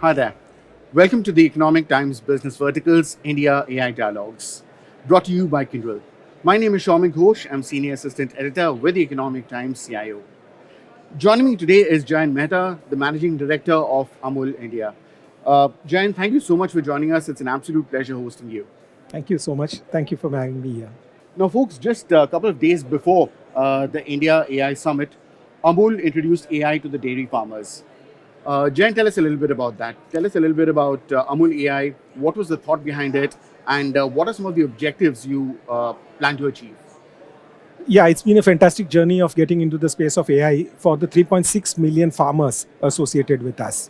Hi there. Welcome to the Economic Times Business Verticals India AI Dialogues, brought to you by Kyndryl. My name is Soumik Ghosh. I'm Senior Assistant Editor with the Economic Times CIO. Joining me today is Jayen Mehta, the Managing Director of Amul India. Jayen, thank you so much for joining us. It's an absolute pleasure hosting you. Thank you so much. Thank you for having me here. Now, folks, just a couple of days before the India AI Summit, Amul introduced AI to the dairy farmers. Jen, tell us a little bit about that. Tell us a little bit about Amul AI. What was the thought behind it, and what are some of the objectives you plan to achieve? Yeah, it's been a fantastic journey of getting into the space of AI for the 3.6 million farmers associated with us.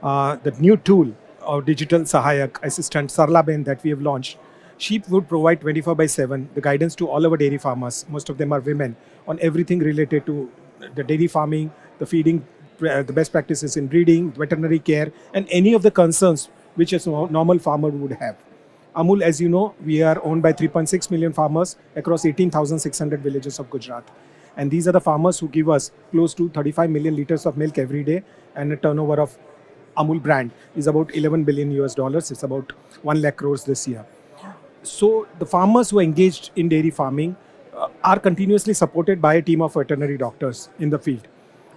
The new tool of digital sahayak assistant Sarlaben that we have launched, Sheep would provide 24 by 7 the guidance to all our dairy farmers. Most of them are women on everything related to the dairy farming, the feeding, the best practices in breeding, veterinary care, and any of the concerns which a normal farmer would have. Amul, as you know, we are owned by 3.6 million farmers across 18,600 villages of Gujarat. And these are the farmers who give us close to 35 million liters of milk every day, and a turnover of Amul brand is about 11 billion US dollars. It's about 1 lakh crores this year. So the farmers who are engaged in dairy farming are continuously supported by a team of veterinary doctors in the field.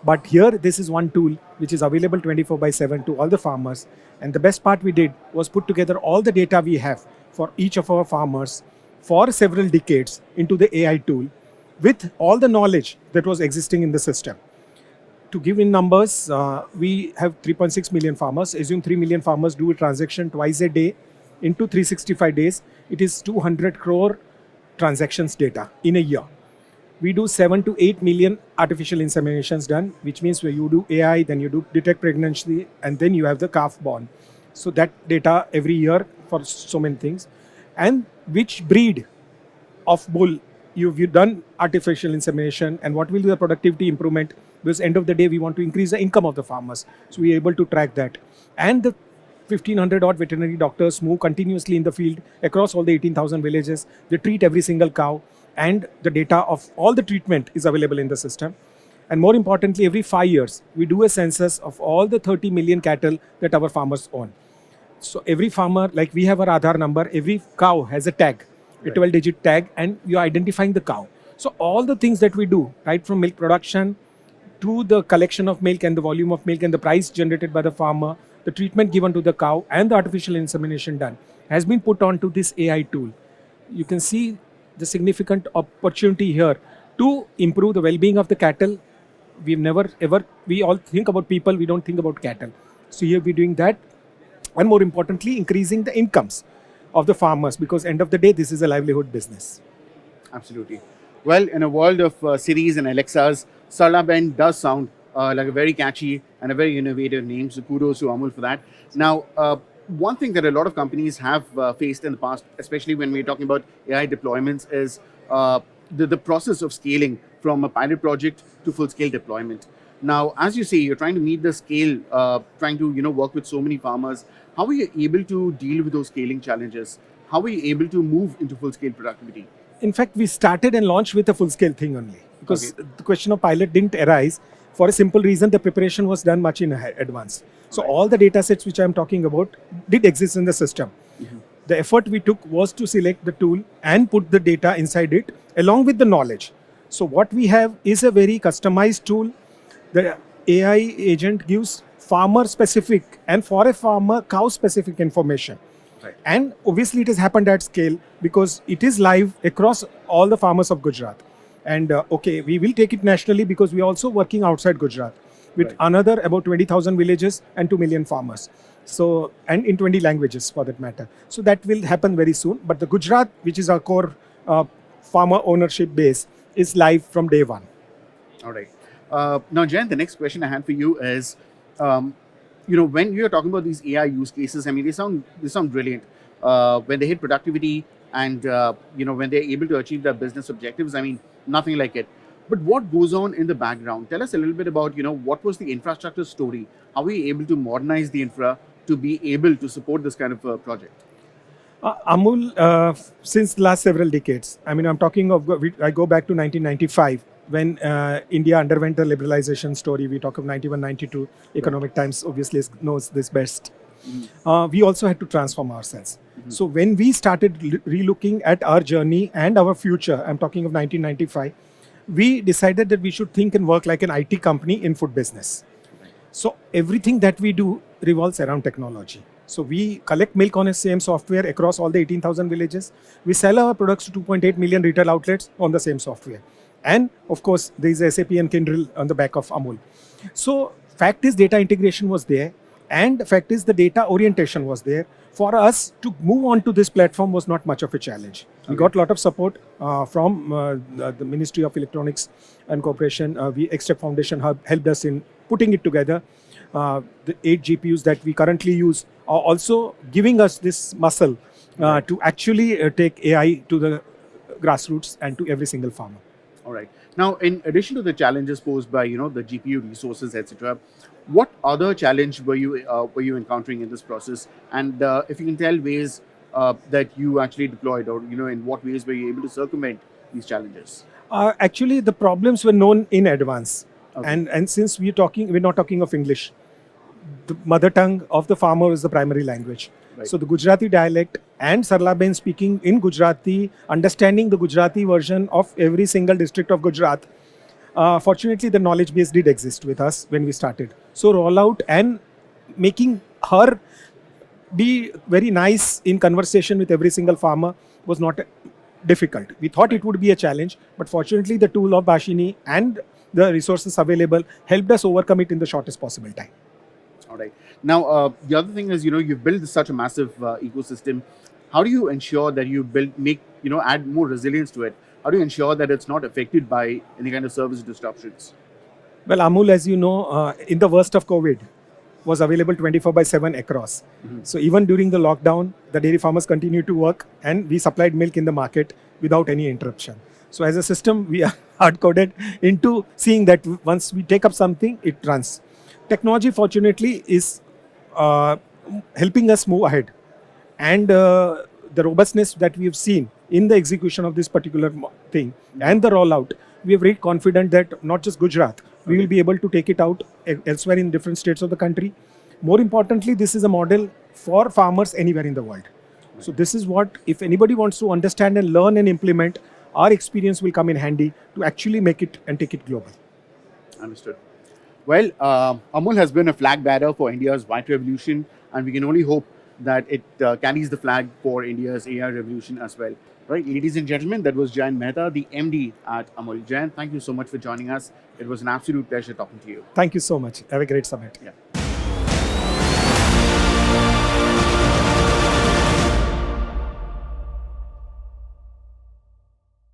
But here, this is one tool which is available 24 by 7 to all the farmers. And the best part we did was put together all the data we have for each of our farmers for several decades into the AI tool with all the knowledge that was existing in the system. To give in numbers, we have 3.6 million farmers. Assume 3 million farmers do a transaction twice a day into 365 days. It is 200 crore transactions data in a year. We do 7 to 8 million artificial inseminations done, which means where you do AI, then you do detect pregnancy, and then you have the calf born. So that data every year for so many things. And which breed of bull you've done artificial insemination, and what will be the productivity improvement, because end of the day we want to increase the income of the farmers, so we are able to track that. And the 1500 odd veterinary doctors move continuously in the field across all the 18,000 villages. They treat every single cow, and the data of all the treatment is available in the system. And more importantly, every 5 years we do a census of all the 30 million cattle that our farmers own. So every farmer, like we have our Aadhaar number, every cow has a tag, a 12-digit tag, and you're identifying the cow. So all the things that we do, right from milk production to the collection of milk and the volume of milk and the price generated by the farmer, the treatment given to the cow and the artificial insemination done, has been put onto this AI tool. You can see the significant opportunity here to improve the well-being of the cattle. We've never ever, we all think about people, we don't think about cattle. So here we're doing that, and more importantly, increasing the incomes of the farmers, because end of the day, this is a livelihood business. Absolutely. Well, in a world of Siris and Alexas, Sarlaben does sound like a very catchy and a very innovative name. So kudos to Amul for that. Now, one thing that a lot of companies have faced in the past, especially when we're talking about AI deployments, is the process of scaling from a pilot project to full-scale deployment. Now, as you say, you're trying to meet the scale, trying to work with so many farmers. How are you able to deal with those scaling challenges? How are you able to move into full-scale productivity? In fact, we started and launched with a full-scale thing only, because the question of pilot didn't arise for a simple reason: the preparation was done much in advance. So all the data sets which I'm talking about did exist in the system. The effort we took was to select the tool and put the data inside it along with the knowledge. So what we have is a very customized tool. The AI agent gives farmer specific and for a farmer cow specific information. Right. And obviously it has happened at scale because it is live across all the farmers of Gujarat. And okay, we will take it nationally because we are also working outside Gujarat with another about 20,000 villages and 2 million farmers. So, and in 20 languages for that matter. So that will happen very soon. But the Gujarat, which is our core farmer ownership base, is live from day one. All right. Now, Jen, the next question I had for you is, when you're talking about these AI use cases, I mean, they sound brilliant. When they hit productivity and when they're able to achieve their business objectives, I mean, nothing like it. But what goes on in the background? Tell us a little bit about what was the infrastructure story? How were you able to modernize the infra to be able to support this kind of project? Amul, since the last several decades, I mean, I'm talking of, I go back to 1995. when India underwent the liberalization story. We talk of 91, 92. Economic Times obviously knows this best. We also had to transform ourselves. So when we started relooking at our journey and our future, I'm talking of 1995, we decided that we should think and work like an IT company in food business. So everything that we do revolves around technology. So we collect milk on the same software across all the 18,000 villages. We sell our products to 2.8 million retail outlets on the same software. And of course, there is SAP and Kyndryl on the back of Amul. So fact is data integration was there, and fact is the data orientation was there. For us to move on to this platform was not much of a challenge. We got a lot of support from the Ministry of Electronics and Corporation. Extep Foundation helped us in putting it together. The 8 GPUs that we currently use are also giving us this muscle to actually take AI to the grassroots and to every single farmer. All right. Now, in addition to the challenges posed by the GPU resources, etc., what other challenge were you encountering in this process? And if you can tell ways that you actually deployed, or in what ways were you able to circumvent these challenges? Actually, the problems were known in advance, Okay. and since we're not talking of English, the mother tongue of the farmer is the primary language. Right. So the Gujarati dialect and Sarlaben speaking in Gujarati, understanding the Gujarati version of every single district of Gujarat. Fortunately, the knowledge base did exist with us when we started. So rollout and making her be very nice in conversation with every single farmer was not difficult. We thought it would be a challenge, but fortunately the tool of Bashini and the resources available helped us overcome it in the shortest possible time. All right. Now, the other thing is, you've built such a massive ecosystem. How do you ensure that add more resilience to it? How do you ensure that it's not affected by any kind of service disruptions? Well, Amul, as you know, in the worst of COVID, was available 24/7 across. So even during the lockdown, the dairy farmers continued to work, and we supplied milk in the market without any interruption. So as a system, we are hard-coded into seeing that once we take up something, it runs. Technology, fortunately, is helping us move ahead. And the robustness that we have seen in the execution of this particular thing and the rollout, we are very confident that not just Gujarat, we will be able to take it out elsewhere in different states of the country. More importantly, this is a model for farmers anywhere in the world. So this is what, if anybody wants to understand and learn and implement, our experience will come in handy to actually make it and take it global. Understood. Well, Amul has been a flag bearer for India's white revolution, and we can only hope that it carries the flag for India's AI revolution as well. Right, ladies and gentlemen, that was Jayen Mehta, the MD at Amul. Jayen, thank you so much for joining us. It was an absolute pleasure talking to you. Thank you so much. Have a great summit. Yeah.